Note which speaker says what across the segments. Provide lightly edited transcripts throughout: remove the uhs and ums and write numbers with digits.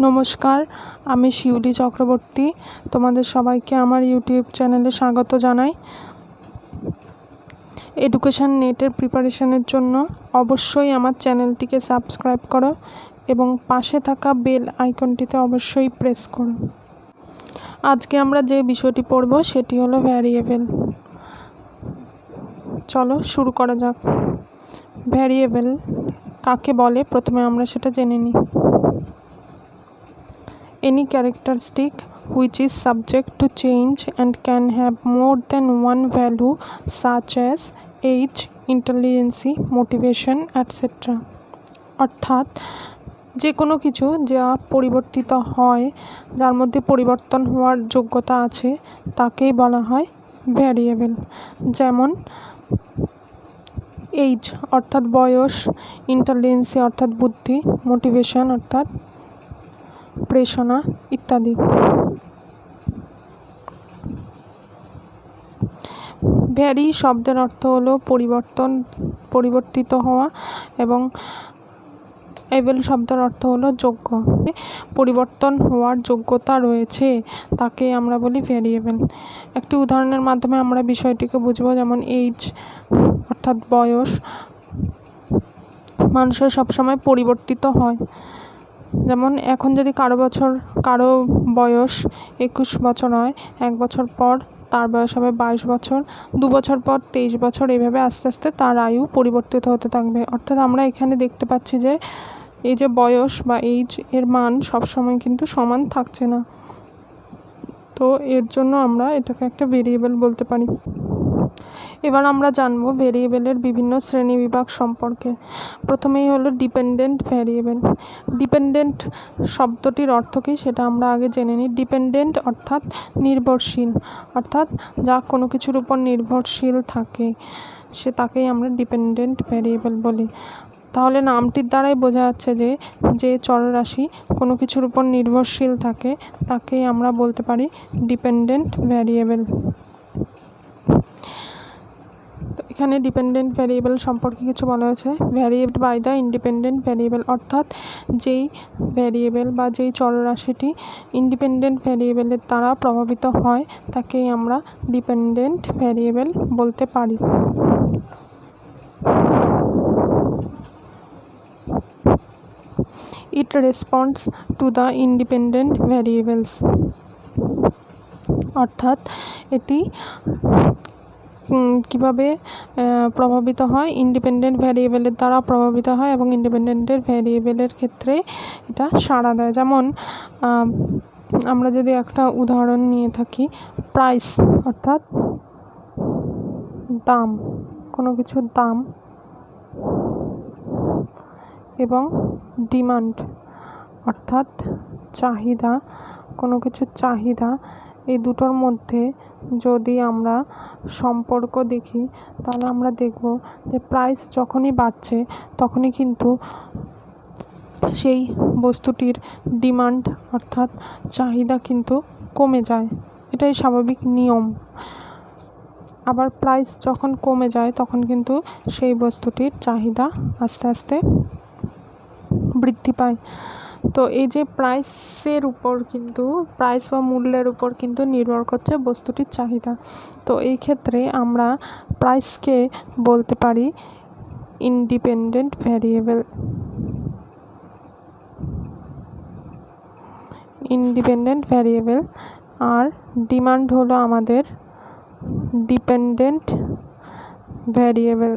Speaker 1: নমস্কার, আমি শিউলি চক্রবর্তী। তোমাদের সবাইকে আমার ইউটিউব চ্যানেলে স্বাগত জানাই। এডুকেশন নেটের প্রিপারেশনের জন্য অবশ্যই আমার চ্যানেলটিকে সাবস্ক্রাইব করো এবং পাশে থাকা বেল আইকনটিতে অবশ্যই প্রেস করো। আজকে আমরা যে বিষয়টি পড়ব সেটি হলো ভ্যারিয়েবল। চলো শুরু করা যাক। ভ্যারিয়েবল কাকে বলে প্রথমে আমরা সেটা জেনে নিই। Any characteristic which is subject to change and can have more than one value such as age, intelligence, motivation, etc. অর্থাৎ যে কোনো কিছু যা পরিবর্তিত হয়, যার মধ্যে পরিবর্তন হওয়ার যোগ্যতা আছে, তাকেই বলা হয় ভ্যারিয়েবল। যেমন এইজ অর্থাৎ বয়স, ইন্টেলিজেন্সি অর্থাৎ বুদ্ধি, মোটিভেশন অর্থাৎ প্রেরণা ইত্যাদি। ভ্যারি শব্দের অর্থ হলো পরিবর্তিত হওয়া এবং এবল শব্দের অর্থ হলো যোগ্য। পরিবর্তন হওয়ার যোগ্যতা রয়েছে তাকে আমরা বলি ভ্যারিয়েবল। একটি উদাহরণের মাধ্যমে আমরা বিষয়টিকে বুঝবো। যেমন এইজ অর্থাৎ বয়স মানুষের সবসময় পরিবর্তিত হয়। যেমন এখন যদি কারো বয়স 21 বছর হয়, 1 বছর পর তার বয়স হবে 22 বছর, 2 বছর পর 23 বছর, এইভাবে আস্তে আস্তে তার আয়ু পরিবর্তিত হতে থাকবে। অর্থাৎ আমরা এখানে দেখতে পাচ্ছি যে এই যে বয়স বা এইজ এর মান সবসময় কিন্তু সমান থাকছে না। তো এর জন্য আমরা এটাকে একটা ভেরিয়েবল বলতে পারি। এবার আমরা জানবো ভেরিয়েবলের বিভিন্ন শ্রেণীবিভাগ সম্পর্কে। প্রথমেই হলো ডিপেন্ডেন্ট ভ্যারিয়েবল। ডিপেন্ডেন্ট শব্দটির অর্থ কী সেটা আমরা আগে জেনে নিই। ডিপেন্ডেন্ট অর্থাৎ নির্ভরশীল, অর্থাৎ যা কোনো কিছুর উপর নির্ভরশীল থাকে তাকেই আমরা ডিপেন্ডেন্ট ভ্যারিয়েবল বলি। তাহলে নামটির দ্বারাই বোঝা যাচ্ছে যে চলরাশি কোনো কিছুর উপর নির্ভরশীল থাকে তাকেই আমরা বলতে পারি ডিপেন্ডেন্ট ভ্যারিয়েবল। এখানে ডিপেন্ডেন্ট ভ্যারিয়েবল সম্পর্কে কিছু বলা হয়েছে। Variable by the independent variable, অর্থাৎ যেই ভ্যারিয়েবল বা যেই চলরাশিটি ইন্ডিপেন্ডেন্ট ভ্যারিয়েবলের দ্বারা প্রভাবিত হয় তাকেই আমরা ডিপেন্ডেন্ট ভ্যারিয়েবল বলতে পারি। It responds to the independent variables, অর্থাৎ এটি কিভাবে প্রভাবিত হয়, ইন্ডিপেন্ডেন্ট ভ্যারিয়েবলের দ্বারা প্রভাবিত হয় এবং ইন্ডিপেন্ডেন্টের ভ্যারিয়েবলের ক্ষেত্রে এটা সাড়া দেয়। যেমন আমরা যদি একটা উদাহরণ নিয়ে থাকি, প্রাইস অর্থাৎ দাম, কোনো কিছুর দাম, এবং ডিমান্ড অর্থাৎ চাহিদা, কোনো কিছুর চাহিদা, এই দুটোর মধ্যে যদি আমরা সম্পর্ক দেখি তাহলে আমরা দেখব যে প্রাইস যখনই বাড়ছে তখনই কিন্তু সেই বস্তুটির ডিমান্ড অর্থাৎ চাহিদা কিন্তু কমে যায়। এটাই স্বাভাবিক নিয়ম। আবার প্রাইস যখন কমে যায় তখন কিন্তু সেই বস্তুটির চাহিদা আস্তে আস্তে বৃদ্ধি পায়। তো এই যে প্রাইসের উপর কিন্তু প্রাইস বা মূল্যের উপর কিন্তু নির্ভর করছে বস্তুটির চাহিদা। তো এই ক্ষেত্রে আমরা প্রাইসকে বলতে পারি ইন্ডিপেন্ডেন্ট ভ্যারিয়েবল। Independent variable. আর ডিমান্ড হলো আমাদের ডিপেন্ডেন্ট ভ্যারিয়েবল।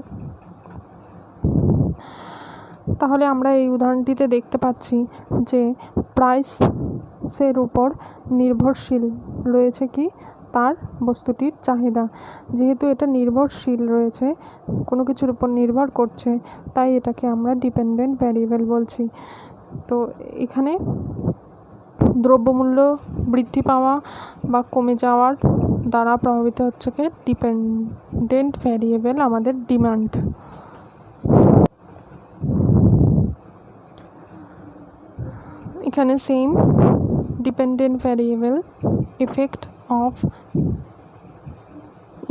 Speaker 1: তাহলে আমরা এই উদাহরণটিতে দেখতে পাচ্ছি যে প্রাইসের উপর নির্ভরশীল রয়েছে কি তার বস্তুটির চাহিদা। যেহেতু এটা নির্ভরশীল রয়েছে, কোনো কিছুর উপর নির্ভর করছে, তাই এটাকে আমরা ডিপেন্ডেন্ট ভ্যারিয়েবল বলছি। তো এখানে দ্রব্যমূল্য বৃদ্ধি পাওয়া বা কমে যাওয়ার দ্বারা প্রভাবিত হচ্ছে কি ডিপেন্ডেন্ট ভ্যারিয়েবল আমাদের ডিমান্ড। এখানে same dependent variable effect of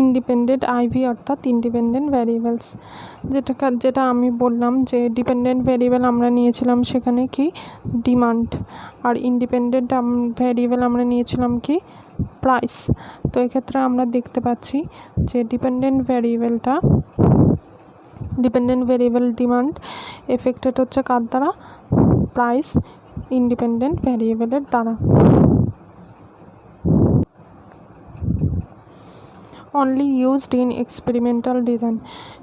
Speaker 1: independent IV অর্থাৎ ইন্ডিপেন্ডেন্ট ভ্যারিয়েবলস। যেটা আমি বললাম যে ডিপেন্ডেন্ট ভ্যারিয়েবল আমরা নিয়েছিলাম সেখানে কি ডিমান্ড, আর ইন্ডিপেন্ডেন্ট ভ্যারিয়েবল আমরা নিয়েছিলাম কি প্রাইস। তো এক্ষেত্রে আমরা দেখতে পাচ্ছি যে ডিপেন্ডেন্ট ভ্যারিয়েবল ডিমান্ড এফেক্টেড হচ্ছে কার দ্বারা, প্রাইস ইন্ডিপেন্ডেন্ট ভ্যারিয়েবলের দ্বারা। Only used in experimental design.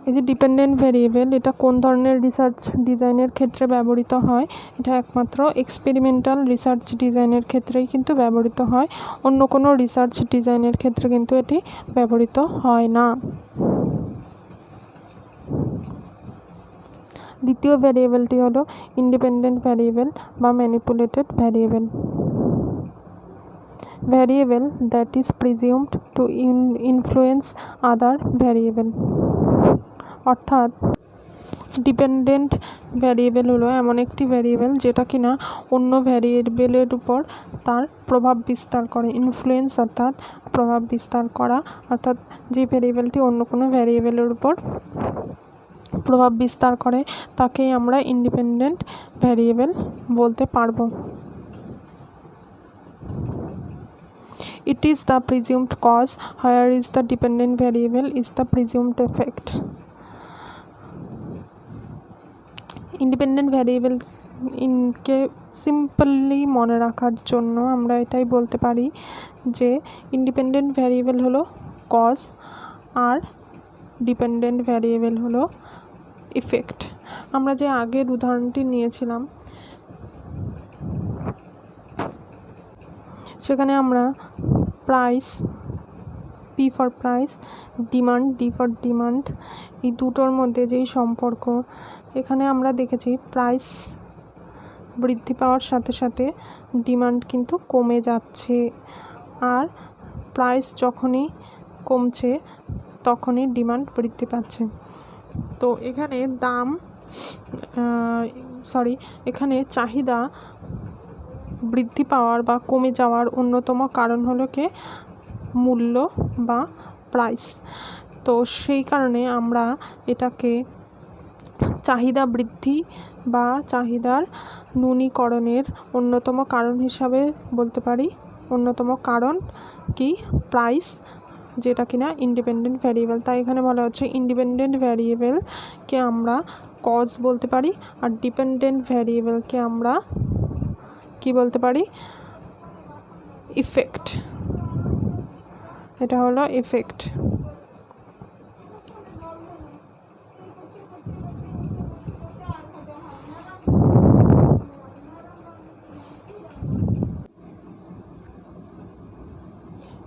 Speaker 1: এই যে ডিপেন্ডেন্ট ভ্যারিয়েবল, এটা কোন ধরনের রিসার্চ ডিজাইনের ক্ষেত্রে ব্যবহৃত হয়, এটা একমাত্র এক্সপেরিমেন্টাল রিসার্চ ডিজাইনের ক্ষেত্রেই কিন্তু ব্যবহৃত হয়, অন্য কোনো রিসার্চ ডিজাইনের ক্ষেত্রে কিন্তু এটি ব্যবহৃত হয় না। দ্বিতীয় ভ্যারিয়েবলটি হলো ইন্ডিপেন্ডেন্ট ভ্যারিয়েবল বা manipulated variable. Variable that is presumed to influence other variable। অর্থাৎ ডিপেন্ডেন্ট ভ্যারিয়েবল হলো এমন একটি ভ্যারিয়েবল যেটা কিনা অন্য ভ্যারিয়েবলের উপর তার প্রভাব বিস্তার করে। ইনফ্লুয়েন্স অর্থাৎ প্রভাব বিস্তার করা, অর্থাৎ যে ভ্যারিয়েবলটি অন্য কোনো ভ্যারিয়েবলের উপর প্রভাব বিস্তার করে তাকেই আমরা ইন্ডিপেন্ডেন্ট ভ্যারিয়েবল বলতে পারবো। It is the presumed cause, where is the dependent variable is the presumed effect। Independent variable K simply মনে রাখার জন্য আমরা এটাই বলতে পারি যে ইন্ডিপেন্ডেন্ট ভ্যারিয়েবল হলো কজ আর ডিপেন্ডেন্ট ভ্যারিয়েবল হলো ইফেক্ট। আমরা যে আগের উদাহরণটি নিয়েছিলাম সেখানে আমরা price, P for price, demand, D for demand, এই দুটোর মধ্যে যেই সম্পর্ক, এখানে আমরা দেখেছি প্রাইস বৃদ্ধি পাওয়ার সাথে সাথে ডিমান্ড কিন্তু কমে যাচ্ছে, আর প্রাইস যখনই কমছে তখনই ডিমান্ড বৃদ্ধি পাচ্ছে। তো এখানে এখানে চাহিদা বৃদ্ধি পাওয়ার বা কমে যাওয়ার অন্যতম কারণ হলো কি মূল্য বা প্রাইস। তো সেই কারণে আমরা এটাকে চাহিদা বৃদ্ধি বা চাহিদার ন্যূনীকরণের অন্যতম কারণ হিসাবে বলতে পারি। অন্যতম কারণ কি প্রাইস, যেটা কিনা ইন্ডিপেন্ডেন্ট ভ্যারিয়েবল। তাই এখানে বলা হচ্ছে ইন্ডিপেন্ডেন্ট ভ্যারিয়েবলকে আমরা কজ বলতে পারি, আর ডিপেন্ডেন্ট ভ্যারিয়েবলকে আমরা কি বলতে পারি, ইফেক্ট। এটা হলো effect.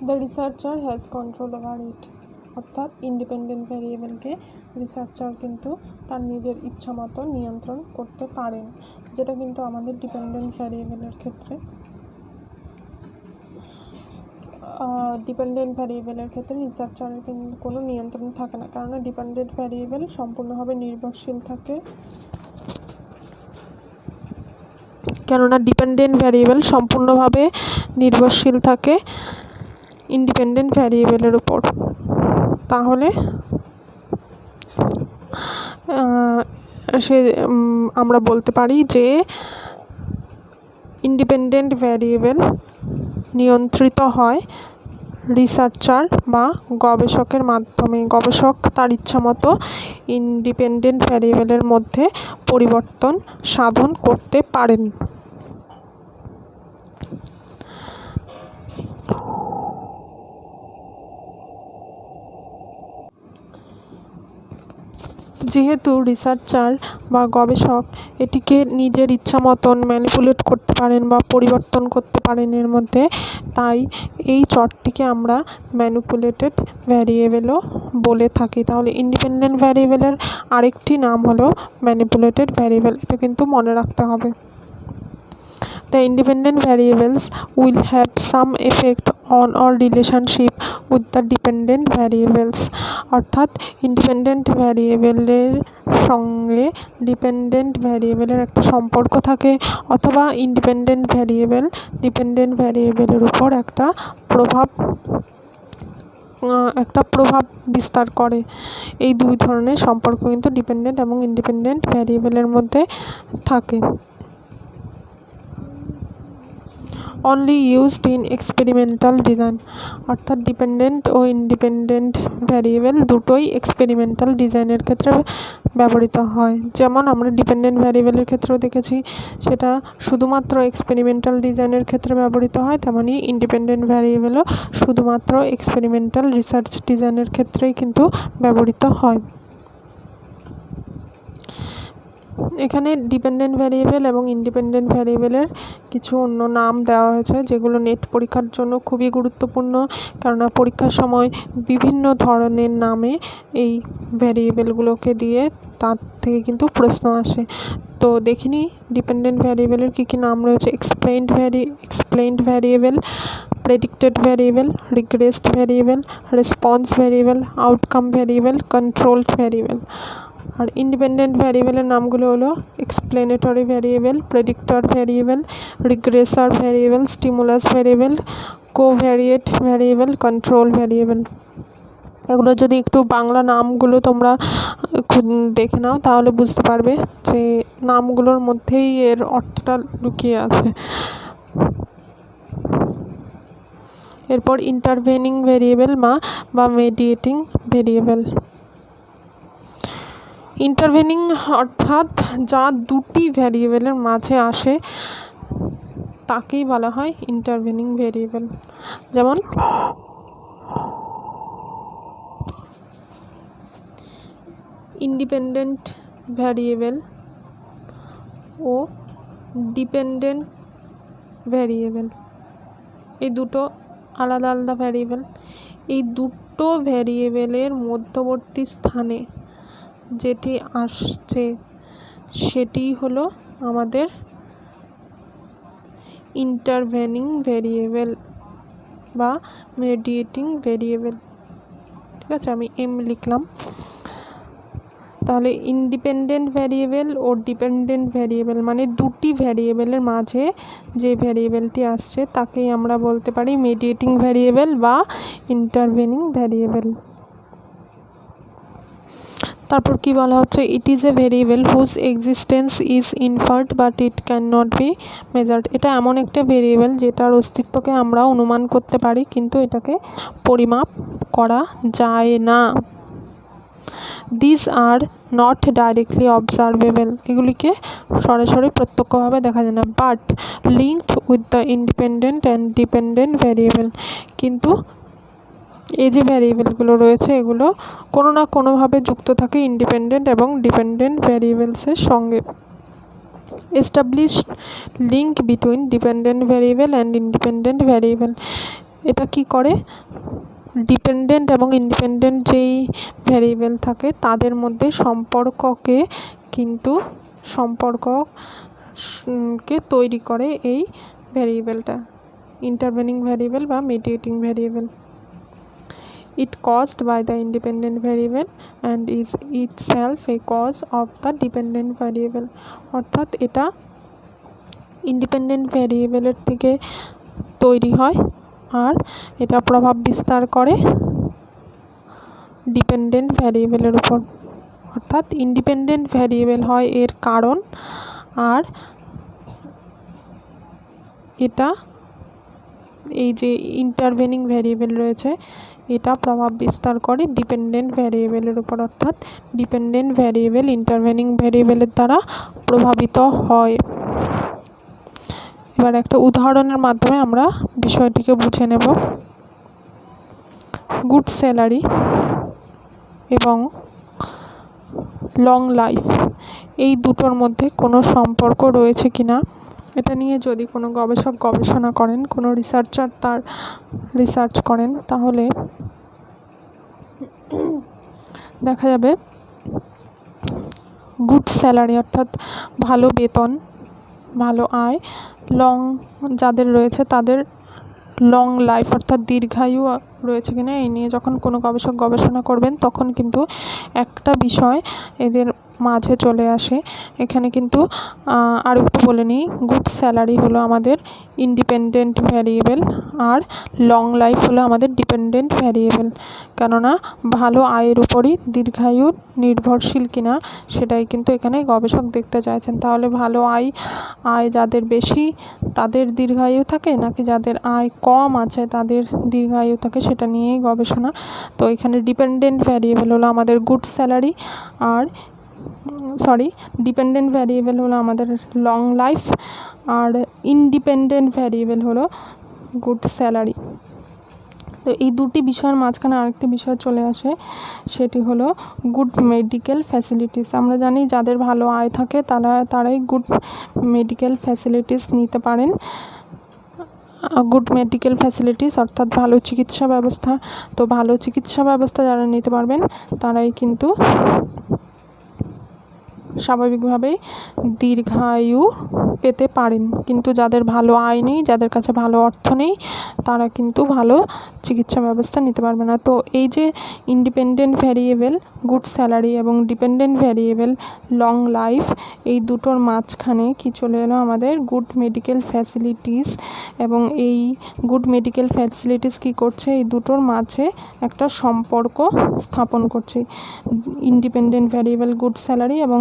Speaker 1: The researcher has control over it। অর্থাৎ ইন্ডিপেন্ডেন্ট ভ্যারিয়েবলকে রিসার্চার কিন্তু তার নিজের ইচ্ছা মতো নিয়ন্ত্রণ করতে পারেন, যেটা কিন্তু আমাদের ডিপেন্ডেন্ট ভ্যারিয়েবলের ক্ষেত্রে রিসার্চারের কিন্তু কোনো নিয়ন্ত্রণ থাকে না, কেননা ডিপেন্ডেন্ট ভ্যারিয়েবল সম্পূর্ণভাবে নির্ভরশীল থাকে ইন্ডিপেন্ডেন্ট ভ্যারিয়েবলের উপর। তাহলে আমরা বলতে পারি যে ইন্ডিপেন্ডেন্ট ভ্যারিয়েবল নিয়ন্ত্রিত হয় রিসার্চার বা গবেষকের মাধ্যমে। গবেষক তার ইচ্ছামতো ইন্ডিপেন্ডেন্ট ভ্যারিয়েবলের মধ্যে পরিবর্তন সাধন করতে পারেন। যেহেতু রিসার্চার বা গবেষক এটিকে নিজের ইচ্ছা মতন ম্যানিপুলেট করতে পারেন বা পরিবর্তন করতে পারেন এর মধ্যে, তাই এই চরটিকে আমরা ম্যানিপুলেটেড ভ্যারিয়েবলও বলে থাকি। তাহলে ইন্ডিপেন্ডেন্ট ভ্যারিয়েবলের আরেকটি নাম হলো ম্যানিপুলেটেড ভ্যারিয়েবল, এটা কিন্তু মনে রাখতে হবে। The independent variables will have some effect on or relationship with the dependent variables। অর্থাৎ ইন্ডিপেন্ডেন্ট ভ্যারিয়েবলের সঙ্গে ডিপেন্ডেন্ট ভ্যারিয়েবলের একটা সম্পর্ক থাকে, অথবা ইন্ডিপেন্ডেন্ট ভ্যারিয়েবল ডিপেন্ডেন্ট ভ্যারিয়েবলের উপর একটা প্রভাব একটা প্রভাব বিস্তার করে। এই দুই ধরনের সম্পর্ক কিন্তু ডিপেন্ডেন্ট এবং ইন্ডিপেন্ডেন্ট ভ্যারিয়েবলের মধ্যে থাকে। Only used in experimental design, অর্থাৎ ডিপেন্ডেন্ট ও ইন্ডিপেন্ডেন্ট ভ্যারিয়েবল দুটোই এক্সপেরিমেন্টাল ডিজাইনের ক্ষেত্রে ব্যবহৃত হয়। যেমন আমরা ডিপেন্ডেন্ট ভ্যারিয়েবলের ক্ষেত্রেও দেখেছি সেটা শুধুমাত্র এক্সপেরিমেন্টাল ডিজাইনের ক্ষেত্রে ব্যবহৃত হয়, তেমনি ইন্ডিপেন্ডেন্ট ভ্যারিয়েবলও শুধুমাত্র এক্সপেরিমেন্টাল রিসার্চ ডিজাইনের ক্ষেত্রেই কিন্তু ব্যবহৃত হয়। এখানে ডিপেন্ডেন্ট ভ্যারিয়েবল এবং ইন্ডিপেন্ডেন্ট ভ্যারিয়েবলের কিছু অন্য নাম দেওয়া হয়েছে, যেগুলো নেট পরীক্ষার জন্য খুবই গুরুত্বপূর্ণ, কেননা পরীক্ষার সময় বিভিন্ন ধরনের নামে এই ভ্যারিয়েবলগুলোকে দিয়ে তার থেকে কিন্তু প্রশ্ন আসে। তো দেখিনি ডিপেন্ডেন্ট ভ্যারিয়েবলের কী কী নাম রয়েছে। Explained variable, predicted variable, regressed variable, response variable, outcome variable, controlled variable. আর ইন্ডিপেন্ডেন্ট ভ্যারিয়েবলের নামগুলো হলো explanatory variable, predictor variable, regressor variable, stimulus variable, covariate variable, control variable. এগুলো যদি একটু বাংলা নামগুলো তোমরা দেখে নাও তাহলে বুঝতে পারবে যে নামগুলোর মধ্যেই এর অর্থটা লুকিয়ে আছে। এরপর ইন্টারভেনিং ভ্যারিয়েবল বা মেডিয়েটিং ভ্যারিয়েবল। ইন্টারভেনিং অর্থাৎ যা দুটি ভ্যারিয়েবলের মাঝে আসে তাকেই বলা হয় ইন্টারভেনিং ভ্যারিয়েবল। যেমন ইন্ডিপেন্ডেন্ট ভ্যারিয়েবল ও ডিপেন্ডেন্ট ভ্যারিয়েবল, এই দুটো আলাদা আলাদা ভ্যারিয়েবল। এই দুটো ভ্যারিয়েবলের মধ্যবর্তী স্থানে যেটি আসছে সেটি হলো আমাদের ইন্টারভেনিং ভ্যারিয়েবল বা মেডিয়েটিং ভ্যারিয়েবল। ঠিক আছে, আমি লিখলাম। তাহলে ইন্ডিপেন্ডেন্ট ভ্যারিয়েবল ও ডিপেন্ডেন্ট ভ্যারিয়েবল মানে দুটি ভ্যারিয়েবলের মাঝে যে ভ্যারিয়েবলটি আসছে তাকেই আমরা বলতে পারি মেডিয়েটিং ভ্যারিয়েবল বা ইন্টারভেনিং ভ্যারিয়েবল। তারপর কি বলা হচ্ছে, it is a variable whose existence is inferred but it can not be measured. এটা এমন একটা ভেরিয়েবল যেটার অস্তিত্বকে আমরা অনুমান করতে পারি কিন্তু এটাকে পরিমাপ করা যায় না। This are not directly observable, এগুলিকে সরাসরি প্রত্যক্ষভাবে দেখা যায় না। But linked with the independent and dependent variable, কিন্তু এই যে ভ্যারিয়েবলগুলো রয়েছে এগুলো কোনো না কোনোভাবে যুক্ত থাকে ইন্ডিপেন্ডেন্ট এবং ডিপেন্ডেন্ট ভ্যারিয়েবলসের সঙ্গে। Established link between dependent variable and independent variable, এটা কি করে ডিপেন্ডেন্ট এবং ইন্ডিপেন্ডেন্ট যেই ভ্যারিয়েবল থাকে তাদের মধ্যে সম্পর্ককে তৈরি করে এই ভ্যারিয়েবলটা, ইন্টারভেনিং ভ্যারিয়েবল বা মিডিয়েটিং variable. It caused by the independent variable and is itself a cause of the dependent variable, অর্থাৎ এটা ইন্ডিপেন্ডেন্ট ভ্যারিয়েবলের থেকে তৈরি হয় আর এটা প্রভাব বিস্তার করে ডিপেন্ডেন্ট ভ্যারিয়েবলের উপর। অর্থাৎ ইন্ডিপেন্ডেন্ট ভ্যারিয়েবল হয় এর কারণ আর এটা এই যে ইন্টারভেনিং ভ্যারিয়েবল রয়েছে এটা প্রভাব বিস্তার করে ডিপেন্ডেন্ট ভ্যারিয়েবলের উপর, অর্থাৎ ডিপেন্ডেন্ট ভ্যারিয়েবল ইন্টারভেনিং ভ্যারিয়েবলের দ্বারা প্রভাবিত হয়। এবার একটা উদাহরণের মাধ্যমে আমরা বিষয়টিকে বুঝে নেব। গুড স্যালারি এবং লং লাইফ এই দুটোর মধ্যে কোনো সম্পর্ক রয়েছে কিনা এটা নিয়ে যদি কোনো গবেষক গবেষণা করেন, কোনো রিসার্চার তার রিসার্চ করেন, তাহলে দেখা যাবে গুড স্যালারি অর্থাৎ ভালো বেতন, ভালো আয়, যাদের রয়েছে তাদের লং লাইফ অর্থাৎ দীর্ঘায়ু রয়েছে কিনা এই নিয়ে যখন কোনো গবেষক গবেষণা করবেন তখন কিন্তু একটা বিষয় এদের মাঝে চলে আসে। এখানে কিন্তু আর একটু বলে নিই, গুড স্যালারি হলো আমাদের ইন্ডিপেন্ডেন্ট ভ্যারিয়েবল আর লং লাইফ হলো আমাদের ডিপেন্ডেন্ট ভ্যারিয়েবল। কেননা ভালো আয়ের উপরই দীর্ঘায়ু নির্ভরশীল কিনা সেটাই কিন্তু এখানে গবেষক দেখতে চাইছেন। তাহলে ভালো আয় যাদের বেশি তাদের দীর্ঘায়ু থাকে, নাকি যাদের আয় কম আছে তাদের দীর্ঘায়ু থাকে, সেটা নিয়েই গবেষণা। তো এখানে ডিপেন্ডেন্ট ভ্যারিয়েবল হলো আমাদের গুড স্যালারি আর ডিপেন্ডেন্ট ভ্যারিয়েবল হলো আমাদের লং লাইফ আর ইন্ডিপেন্ডেন্ট ভ্যারিয়েবল হলো গুড স্যালারি। তো এই দুটি বিষয়ের মাঝখানে আরেকটি বিষয় চলে আসে, সেটি হলো গুড মেডিকেল ফ্যাসিলিটিস। আমরা জানি যাদের ভালো আয় থাকে তারাই গুড মেডিকেল ফ্যাসিলিটিস নিতে পারেন। গুড মেডিকেল ফ্যাসিলিটিস অর্থাৎ ভালো চিকিৎসা ব্যবস্থা। তো ভালো চিকিৎসা ব্যবস্থা যারা নিতে পারবেন তারাই কিন্তু স্বাভাবিকভাবেই দীর্ঘায়ু পেতে পারেন। কিন্তু যাদের ভালো আয় নেই, যাদের কাছে ভালো অর্থ নেই, তারা কিন্তু ভালো চিকিৎসা ব্যবস্থা নিতে পারবে না। তো এই যে ইন্ডিপেন্ডেন্ট ভ্যারিয়েবল গুড স্যালারি এবং ডিপেন্ডেন্ট ভ্যারিয়েবল লং লাইফ, এই দুটোর মাঝখানে কি চলে এলো আমাদের গুড মেডিকেল ফ্যাসিলিটিস। এবং এই গুড মেডিকেল ফ্যাসিলিটিস কী করছে, এই দুটোর মাঝে একটা সম্পর্ক স্থাপন করছে। ইন্ডিপেন্ডেন্ট ভ্যারিয়েবল গুড স্যালারি এবং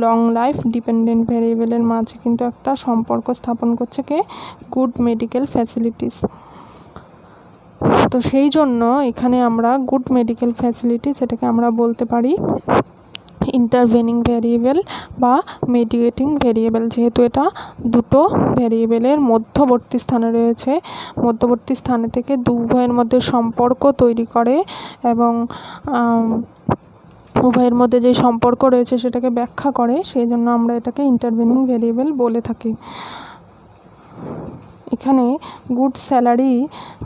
Speaker 1: লং লাইফ ডিপেন্ডেন্ট ভ্যারিয়েবলের মাঝে কিন্তু একটা সম্পর্ক স্থাপন করছে কে, গুড মেডিকেল ফ্যাসিলিটিস। তো সেই জন্য এখানে আমরা গুড মেডিকেল ফ্যাসিলিটিস এটাকে আমরা বলতে পারি ইন্টারভেনিং ভ্যারিয়েবল বা মিডিয়েটিং ভ্যারিয়েবল। যেহেতু এটা দুটো ভ্যারিয়েবলের মধ্যবর্তী স্থানে রয়েছে, মধ্যবর্তী স্থানে থেকে উভয়ের মধ্যে সম্পর্ক তৈরি করে এবং উভয়ের মধ্যে যে সম্পর্ক রয়েছে সেটাকে ব্যাখ্যা করে, সেই জন্য আমরা এটাকে ইন্টারভেনিং ভ্যারিয়েবল বলে থাকি। এখানে গুড স্যালারি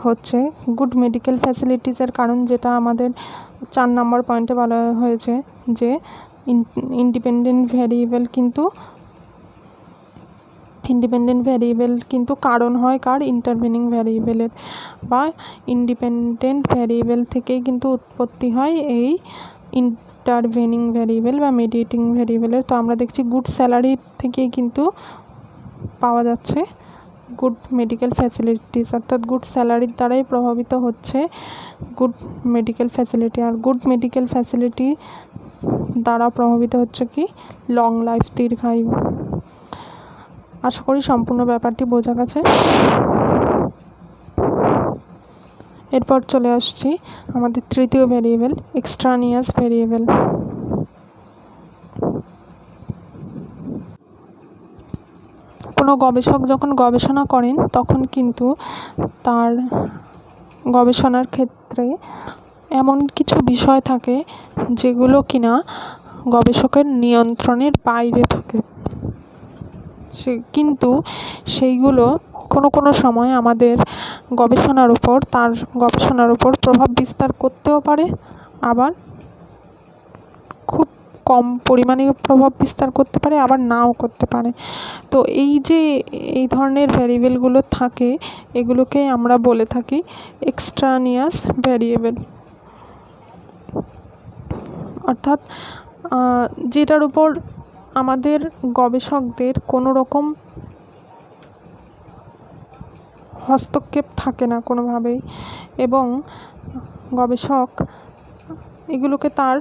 Speaker 1: হচ্ছে গুড মেডিকেল ফ্যাসিলিটিসের কারণ, যেটা আমাদের 4 নম্বর পয়েন্টে বলা হয়েছে যে ইন্ডিপেন্ডেন্ট ভ্যারিয়েবল কিন্তু কারণ হয় কার, ইন্টারভেনিং ভ্যারিয়েবলের, বা ইন্ডিপেন্ডেন্ট ভ্যারিয়েবল থেকেই কিন্তু উৎপত্তি হয় এই ইন্টারভেনিং ভ্যারিয়েবল বা মিডিয়েটিং ভ্যারিয়েবলের। তো আমরা দেখছি গুড স্যালারি থেকেই কিন্তু পাওয়া যাচ্ছে গুড মেডিকেল ফ্যাসিলিটিস, অর্থাৎ গুড স্যালারির দ্বারাই প্রভাবিত হচ্ছে গুড মেডিকেল ফ্যাসিলিটি। আর গুড মেডিকেল ফ্যাসিলিটি দ্বারা প্রভাবিত হচ্ছে কি, লং লাইফ দীর্ঘায়ু। আশা করি সম্পূর্ণ ব্যাপারটি বোঝা গেছে। এরপর চলে আসছি আমাদের তৃতীয় ভ্যারিয়েবল এক্সট্রানিয়াস ভ্যারিয়েবল। কোনো গবেষক যখন গবেষণা করেন তখন কিন্তু তার গবেষণার ক্ষেত্রে এমন কিছু বিষয় থাকে যেগুলো কিনা গবেষকের নিয়ন্ত্রণের বাইরে থাকে, কিন্তু সেইগুলো কোনো সময় আমাদের তার গবেষণার উপর প্রভাব বিস্তার করতেও পারে, আবার খুব কম পরিমাণে প্রভাব বিস্তার করতে পারে, আবার নাও করতে পারে। তো এই ধরনের ভ্যারিয়েবলগুলো থাকে, এগুলোকে আমরা বলে থাকি এক্সট্রানিয়াস ভ্যারিয়েবল। অর্থাৎ যেটার উপর আমাদের গবেষকদের কোনো রকম হস্তক্ষেপ থাকে না কোনোভাবেই, এবং গবেষক এগুলোকে তার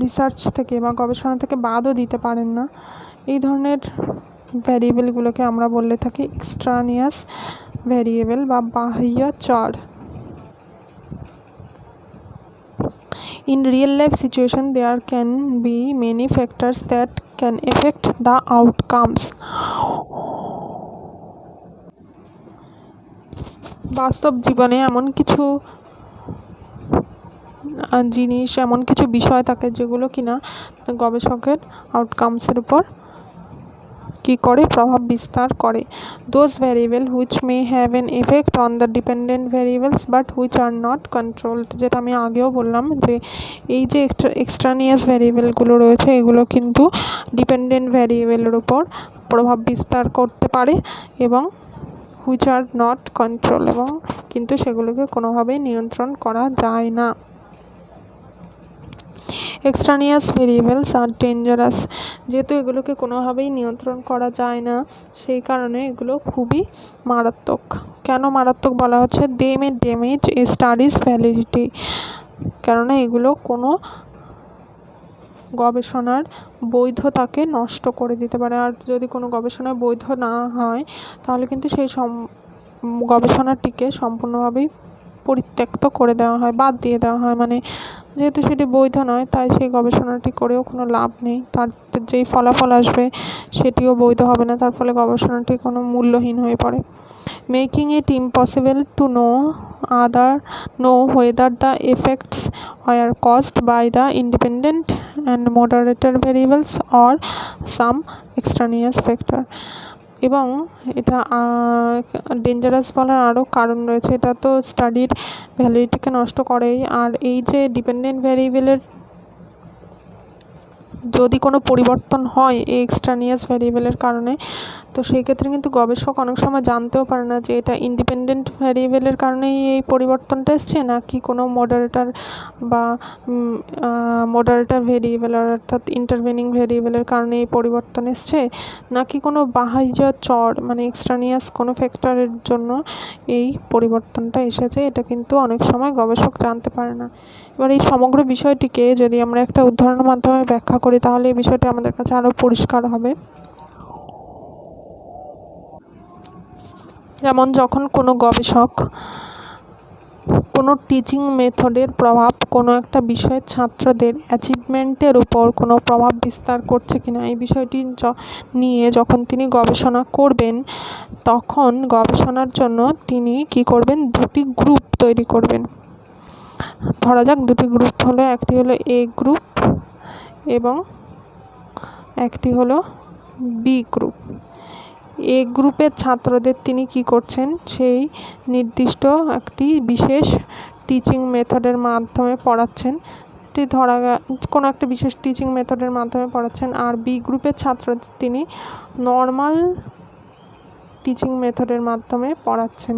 Speaker 1: রিসার্চ থেকে বা গবেষণা থেকে বাদও দিতে পারেন না। এই ধরনের ভ্যারিয়েবলগুলোকে আমরা বলে থাকি এক্সট্রানিয়াস ভ্যারিয়েবল বা বাহ্যচর। In real life situation there can be many factors that can affect the outcomes. বাস্তব জীবনে এমন কিছু জিনিস, এমন কিছু বিষয় থাকে যেগুলো কিনা গবেষকের আউটকামসের উপর কী করে, প্রভাব বিস্তার করে। Those variables which may have an effect on the dependent variables but which are not controlled, যেটা আমি আগেও বললাম যে এই যে এক্সট্রানিয়াস ভ্যারিয়েবলগুলো রয়েছে এগুলো কিন্তু ডিপেন্ডেন্ট ভ্যারিয়েবলের উপর প্রভাব বিস্তার করতে পারে এবং which are not controlled, এবং কিন্তু সেগুলোকে কোনোভাবেই নিয়ন্ত্রণ করা যায় না। এক্সট্রানিয়াস ভেরিয়েবলস আর ডেঞ্জারাস। যেহেতু এগুলোকে কোনোভাবেই নিয়ন্ত্রণ করা যায় না, সেই কারণে এগুলো খুবই মারাত্মক। কেন মারাত্মক বলা হচ্ছে? দে মে ড্যামেজ এ স্টাডিজ ভ্যালিডিটি। কেননা এগুলো কোনো গবেষণার বৈধতাকে নষ্ট করে দিতে পারে। আর যদি কোনো গবেষণা বৈধ না হয়, তাহলে কিন্তু সেই গবেষণাটিকে সম্পূর্ণভাবেই পরিত্যক্ত করে দেওয়া হয়, বাদ দিয়ে দেওয়া হয়। মানে যেহেতু সেটি বৈধ নয়, তাই সেই গবেষণাটি করেও কোনো লাভ নেই। তার যেই ফলাফল আসবে সেটিও বৈধ হবে না, তার ফলে গবেষণাটি কোনো মূল্যহীন হয়ে পড়ে। Making it impossible to know whether the effects were caused by the independent and moderator variables or some extraneous factor। এবং এটা ডেঞ্জারাস বলার আরও কারণ রয়েছে। এটা তো স্টাডির ভ্যালিডিটিকে নষ্ট করেই। আর এই যে ডিপেন্ডেন্ট ভ্যারিয়েবলের যদি কোনো পরিবর্তন হয় এই এক্সট্রানিয়াস ভ্যারিয়েবলের কারণে, তো সেই ক্ষেত্রে কিন্তু গবেষক অনেক সময় জানতেও পারে না যে এটা ইন্ডিপেন্ডেন্ট ভ্যারিয়েবলের কারণেই এই পরিবর্তনটা এসছে, নাকি কোনো মডারেটর ভ্যারিয়েবল অর্থাৎ ইন্টারভেনিং ভ্যারিয়েবলের কারণে এই পরিবর্তন এসছে, নাকি কোনো বাহ্য চর মানে এক্সট্রানিয়াস কোনো ফ্যাক্টরের জন্য এই পরিবর্তনটা এসেছে। এটা কিন্তু অনেক সময় গবেষক জানতে পারে না। এবার এই সমগ্র বিষয়টিকে যদি আমরা একটা উদাহরণের মাধ্যমে ব্যাখ্যা করি, তাহলে এই বিষয়টি আমাদের কাছে আরও পরিষ্কার হবে। যেমন যখন কোনো গবেষক কোনো টিচিং মেথডের প্রভাব কোনো একটা বিষয়ের ছাত্রদের অ্যাচিভমেন্টের উপর কোনো প্রভাব বিস্তার করছে কিনা, এই বিষয়টি নিয়ে যখন তিনি গবেষণা করবেন, তখন গবেষণার জন্য তিনি কি করবেন? দুটি গ্রুপ তৈরি করবেন। ধরা যাক দুটি গ্রুপ হলো, একটি হলো এ গ্রুপ এবং একটি হলো বি গ্রুপ। এ গ্রুপের ছাত্রদের তিনি কি করছেন? সেই নির্দিষ্ট একটি বিশেষ টিচিং মেথডের মাধ্যমে পড়াচ্ছেন। কোনো একটা বিশেষ টিচিং মেথডের মাধ্যমে পড়াচ্ছেন। আর বি গ্রুপের ছাত্রদের তিনি নর্মাল টিচিং মেথডের মাধ্যমে পড়াচ্ছেন।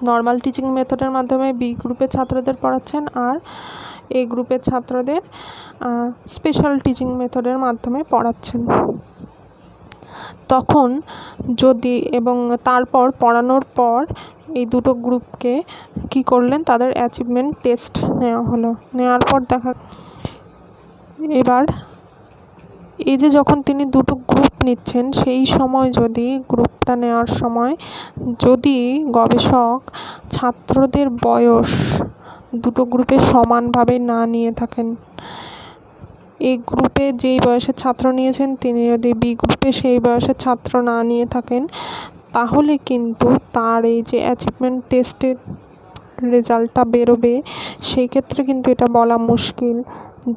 Speaker 1: নর্মাল টিচিং মেথডের মাধ্যমে বি গ্রুপের ছাত্রদের পড়াচ্ছেন, আর এ গ্রুপের ছাত্রদের স্পেশাল টিচিং মেথডের মাধ্যমে পড়াচ্ছেন। তখন যদি এবং তারপর পড়ানোর পর এই দুটো গ্রুপকে কি করলেন? তাদের অ্যাচিভমেন্ট টেস্ট নেওয়া হলো। নেওয়ার পর এবার এই যে যখন তিনি দুটো গ্রুপ নিচ্ছেন, সেই সময় যদি গ্রুপটা নেওয়ার সময় যদি গবেষক ছাত্রদের বয়স দুটো গ্রুপে সমানভাবে না নিয়ে থাকেন, এই গ্রুপে যেই বয়সের ছাত্র নিয়েছেন তিনি যদি বি গ্রুপে সেই বয়সের ছাত্র না নিয়ে থাকেন, তাহলে কিন্তু তার এই যে অ্যাচিভমেন্ট টেস্টের রেজাল্টটা বেরোবে, সেই ক্ষেত্রে কিন্তু এটা বলা মুশকিল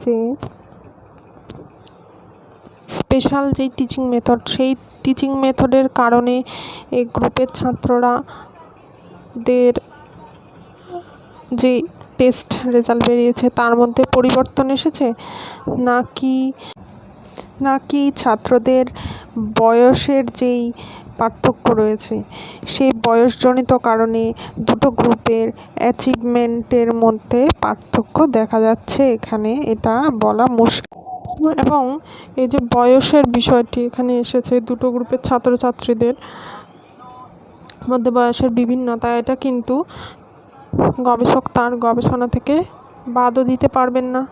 Speaker 1: যে স্পেশাল যেই টিচিং মেথড, সেই টিচিং মেথডের কারণে এই গ্রুপের ছাত্রদের যে টেস্ট রেজাল্ট বেরিয়েছে তার মধ্যে পরিবর্তন এসেছে, নাকি ছাত্রদের বয়সের যেই পার্থক্য রয়েছে সেই বয়সজনিত কারণে দুটো গ্রুপের অ্যাচিভমেন্টের মধ্যে পার্থক্য দেখা যাচ্ছে। এখানে এটা বলা মুশকিল। এবং এই যে বয়সের বিষয়টি এখানে এসেছে, দুটো গ্রুপের ছাত্রছাত্রীদের মধ্যে বয়সের বিভিন্নতা, এটা কিন্তু গবেষক তার গবেষণা থেকে বাদও দিতে পারবেন না।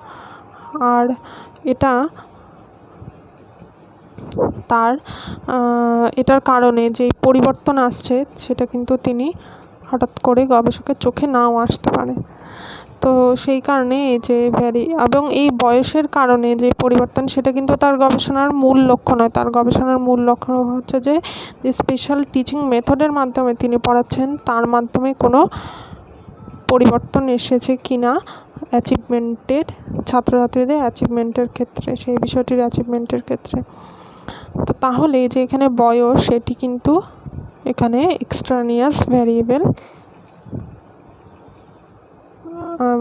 Speaker 1: আর এটার কারণে যে পরিবর্তন আসছে সেটা কিন্তু তিনি হঠাৎ করে গবেষকের চোখে নাও আসতে পারে। তো সেই কারণে এই যে এবং এই বয়সের কারণে যে পরিবর্তন, সেটা কিন্তু তার গবেষণার মূল লক্ষ্য নয়। তার গবেষণার মূল লক্ষ্য হচ্ছে যে স্পেশাল টিচিং মেথডের মাধ্যমে তিনি পড়াচ্ছেন, তার মাধ্যমে কোনো পরিবর্তন এসেছে কিনা অ্যাচিভমেন্টের, ছাত্রছাত্রীদের অ্যাচিভমেন্টের ক্ষেত্রে, সেই বিষয়টির অ্যাচিভমেন্টের ক্ষেত্রে। তো তাহলে যে এখানে বয়স, সেটি কিন্তু এখানে এক্সট্রানিয়াস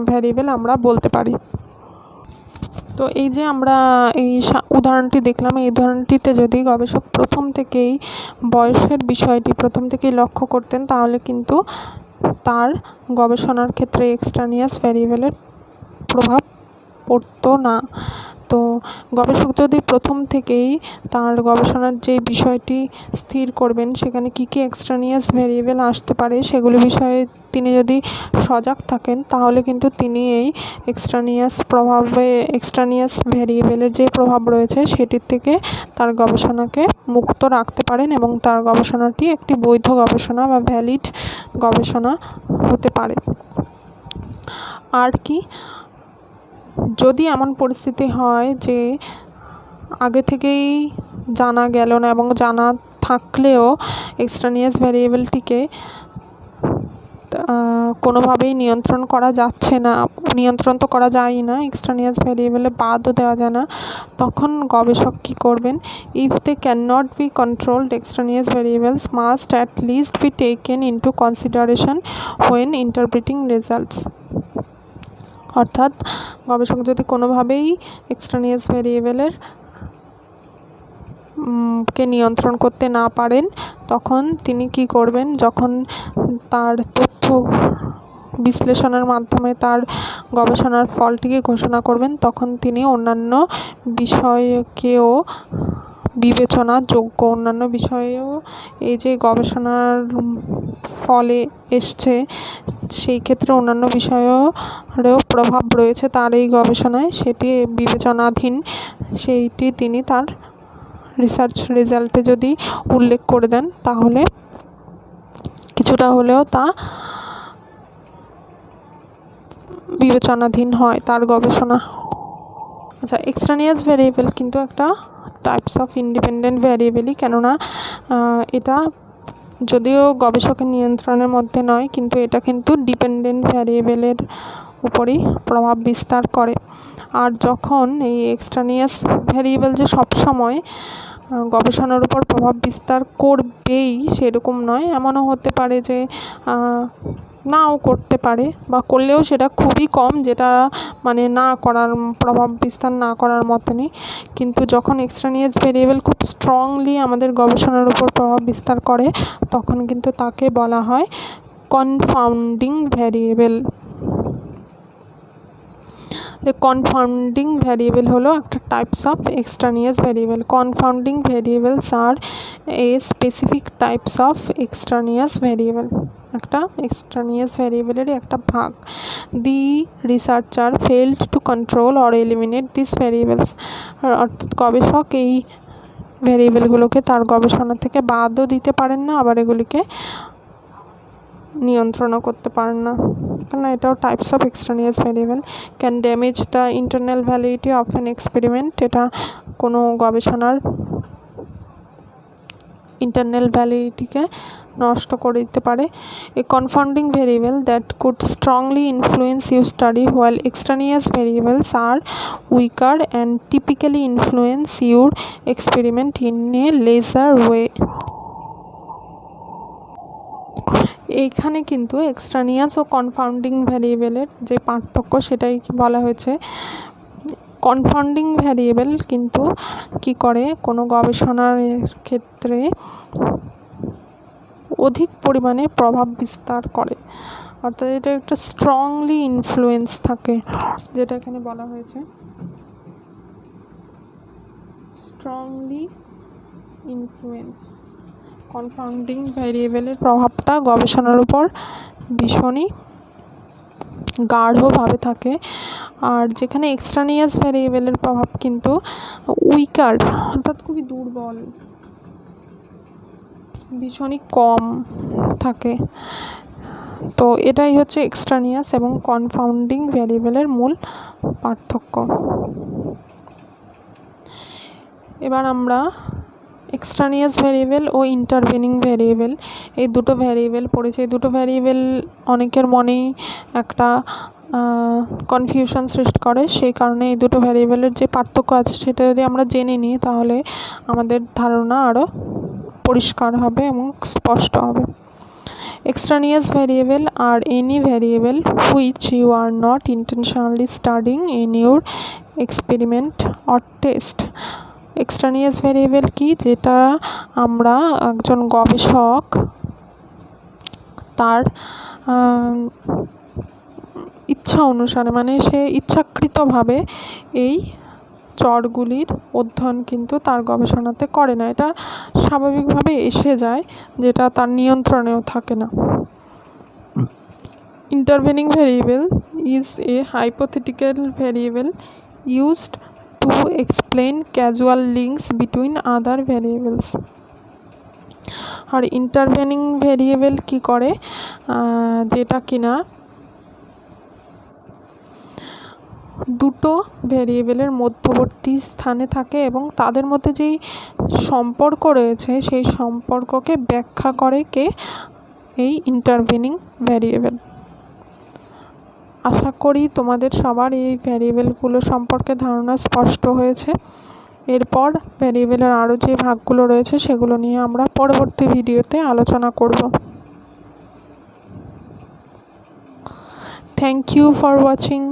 Speaker 1: ভ্যারিয়েবল আমরা বলতে পারি। তো এই যে আমরা এই উদাহরণটি দেখলাম, এই উদাহরণটিতে যদি গবেষক প্রথম থেকেই বয়সের বিষয়টি প্রথম থেকেই লক্ষ্য করতেন, তাহলে কিন্তু তার গবেষণার ক্ষেত্রে এক্সট্রানিয়াস ভ্যারিয়েবলের প্রভাব পড়তো না। তো গবেষক যদি প্রথম থেকেই তার গবেষণার যে বিষয়টি স্থির করবেন সেখানে কী কী এক্সট্রানিয়াস ভ্যারিয়েবল আসতে পারে সেগুলি বিষয়ে তিনি যদি সজাগ থাকেন, তাহলে কিন্তু তিনি এই এক্সট্রানিয়াস ভ্যারিয়েবলের যে প্রভাব রয়েছে সেটির থেকে তার গবেষণাকে মুক্ত রাখতে পারেন এবং তার গবেষণাটি একটি বৈধ গবেষণা বা ভ্যালিড গবেষণা হতে পারে। আর কি, যদি এমন পরিস্থিতি হয় যে আগে থেকেই জানা গেল না এবং জানা থাকলেও এক্সট্রানিয়াস ভ্যারিয়েবলটিকে কোনোভাবেই নিয়ন্ত্রণ তো করা যায় না, এক্সট্রানিয়াস ভ্যারিয়েবলে বাদও দেওয়া যায় না, তখন গবেষক কী করবেন? If they can not be controlled, extraneous variables must at least be taken into consideration when interpreting results. অর্থাৎ গবেষক যদি কোনোভাবেই এক্সট্রানিয়াস ভ্যারিয়েবলের কে নিয়ন্ত্রণ করতে না পারেন, তখন তিনি কি করবেন? যখন তার তথ্য বিশ্লেষণের মাধ্যমে তার গবেষণার ফলটিকে ঘোষণা করবেন, তখন তিনি অন্যান্য বিষয়কেও বিবেচনাযোগ্য, অন্যান্য বিষয়েও এই যে গবেষণার ফলে এসছে সেই ক্ষেত্রে অন্যান্য বিষয়েও প্রভাব রয়েছে তার এই গবেষণায়, সেটি বিবেচনাধীন, সেইটি তিনি তার রিসার্চ রেজাল্টে যদি উল্লেখ করে দেন, তাহলে কিছুটা হলেও তা বিবেচনাধীন হয় তার গবেষণা। আচ্ছা, এক্সট্রানিয়াস ভ্যারিয়েবল কিন্তু একটা টাইপস অফ ইন্ডিপেন্ডেন্ট ভ্যারিয়েবলই, কেননা এটা যদিও গবেষকের নিয়ন্ত্রণের মধ্যে নয়, কিন্তু এটা কিন্তু ডিপেন্ডেন্ট ভ্যারিয়েবলের উপরই প্রভাব বিস্তার করে। আর যখন এই এক্সট্রানিয়াস ভ্যারিয়েবল যে সবসময় গবেষণার উপর প্রভাব বিস্তার করবেই সেরকম নয়, এমনও হতে পারে যে নাও করতে পারে, বা করলেও সেটা খুবই কম, যেটা মানে প্রভাব বিস্তার না করার মতনই। কিন্তু যখন এক্সট্রানিয়াস ভ্যারিয়েবল খুব স্ট্রংলি আমাদের গবেষণার উপর প্রভাব বিস্তার করে, তখন কিন্তু তাকে বলা হয় কনফাউন্ডিং ভ্যারিয়েবল। কনফাউন্ডিং ভ্যারিয়েবল হলো একটা types of extraneous variable. Confounding variables are a specific types of extraneous variable, একটা এক্সট্রানিয়াস ভ্যারিয়েবলেরই একটা ভাগ। The researcher failed to control or eliminate this variables. অর্থাৎ গবেষক এই ভ্যারিয়েবলগুলোকে তার গবেষণা থেকে বাদও দিতে পারেন না, আবার এগুলিকে নিয়ন্ত্রণও করতে পারেন না, কারণ এটাও types of extraneous variable. Can damage the internal validity of an experiment. এটা কোনো গবেষণার ইন্টারনাল ভ্যালিডিটিকে নষ্ট করে দিতে পারে। A confounding variable that could strongly influence your study while extraneous variables are weaker and typically influence your experiment in a lesser way. এইখানে কিন্তু এক্সট্রানিয়াস ও কনফাউন্ডিং ভ্যারিয়েবলের যে পার্থক্য সেটাই বলা হয়েছে। কনফাউন্ডিং ভ্যারিয়েবল কিন্তু কি করে, কোনো গবেষণার ক্ষেত্রে অধিক পরিমাণে প্রভাব বিস্তার করে, অর্থাৎ এটা একটা স্ট্রংলি ইনফ্লুয়েন্স থাকে, যেটা এখানে বলা হয়েছে স্ট্রংলি ইনফ্লুয়েন্স। কনফাউন্ডিং ভ্যারিয়েবলের প্রভাবটা গবেষণার উপর ভীষণই গাঢ়ভাবে থাকে, আর যেখানে এক্সট্রানিয়াস ভ্যারিয়েবলের প্রভাব কিন্তু উইকার, অর্থাৎ খুবই দুর্বল, ভীষণই কম থাকে। তো এটাই হচ্ছে এক্সট্রানিয়াস এবং কনফাউন্ডিং ভ্যারিয়েবলের মূল পার্থক্য। এবার আমরা এক্সট্রানিয়াস ভ্যারিয়েবল ও ইন্টারভেনিং ভ্যারিয়েবল, এই দুটো ভ্যারিয়েবল পড়েছে। এই দুটো ভ্যারিয়েবল অনেকের মনেই একটা কনফিউশন সৃষ্টি করে, সেই কারণে এই দুটো ভ্যারিয়েবলের যে পার্থক্য আছে সেটা যদি আমরা জেনে নিই, তাহলে আমাদের ধারণা আরও পরিষ্কার হবে এবং স্পষ্ট হবে। Extraneous variable are any variable which you are not intentionally studying in your experiment or test. Extraneous variable কি, যেটা আমরা একজন গবেষক তার ইচ্ছা অনুসারে, মানে সে ইচ্ছাকৃতভাবে এই চরগুলির অধ্যয়ন কিন্তু তার গবেষণাতে করে না, এটা স্বাভাবিকভাবে এসে যায়, যেটা তার নিয়ন্ত্রণেও থাকে না। Intervening variable is a hypothetical variable used to explain causal links between other variables. R intervening variable কি করে, যেটা কিনা দুটো ভেরিয়েবলের মধ্যবর্তী স্থানে থাকে এবং তাদের মধ্যে যেই সম্পর্ক রয়েছে সেই সম্পর্ককে ব্যাখ্যা করে কে, এই ইন্টারভেনিং ভ্যারিয়েবল। আশা করি তোমাদের সবার এই ভ্যারিয়েবলগুলো সম্পর্কে ধারণা স্পষ্ট হয়েছে। এরপর ভ্যারিয়েবলের আরও যে ভাগগুলো রয়েছে সেগুলো নিয়ে আমরা পরবর্তী ভিডিওতে আলোচনা করব। Thank you for watching.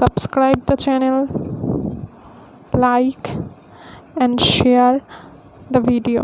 Speaker 1: Subscribe the channel, like and share the video.